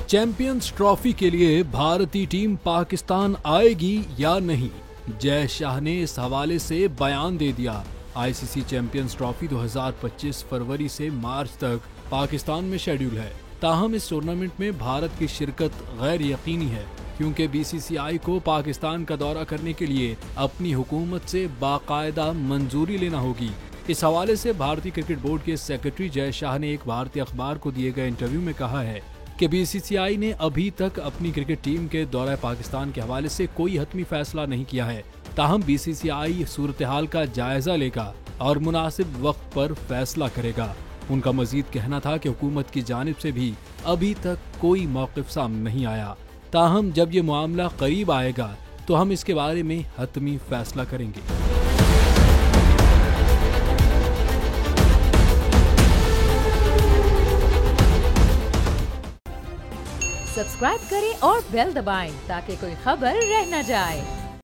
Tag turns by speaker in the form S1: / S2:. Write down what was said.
S1: Champions trophy के लिए भारतीय टीम पाकिस्तान आएगी या नहीं, जय शाह ने इस हवाले से बयान दे दिया। आईसीसी चैंपियंस ट्रॉफी 2025 फरवरी से मार्च तक पाकिस्तान में शेड्यूल है। ताहम इस टूर्नामेंट में भारत की शिरकत गैर यकीनी है, क्योंकि बीसीसीआई को पाकिस्तान का दौरा करने के लिए अपनी हुकूमत से बाकायदा मंजूरी लेना होगी। इस हवाले से भारतीय क्रिकेट बोर्ड के सेक्रेटरी जय शाह ने एक भारतीय अखबार को दिए गए इंटरव्यू में कहा है कि बीसीसीआई ने अभी तक अपनी क्रिकेट टीम के दौरे पाकिस्तान के हवाले से कोई हतमी फैसला नहीं किया है। ताहम बीसीसीआई सूरत हाल का जायजा लेगा और मुनासिब वक्त पर फैसला करेगा। उनका मजीद कहना था कि हुकूमत की जानिब से भी अभी तक कोई मौक़िफ़ सामने नहीं आया। ताहम जब ये मामला करीब आएगा तो हम इसके बारे में हतमी फैसला करेंगे।
S2: सब्सक्राइब करें और बेल दबाएं ताकि कोई खबर रह न जाए।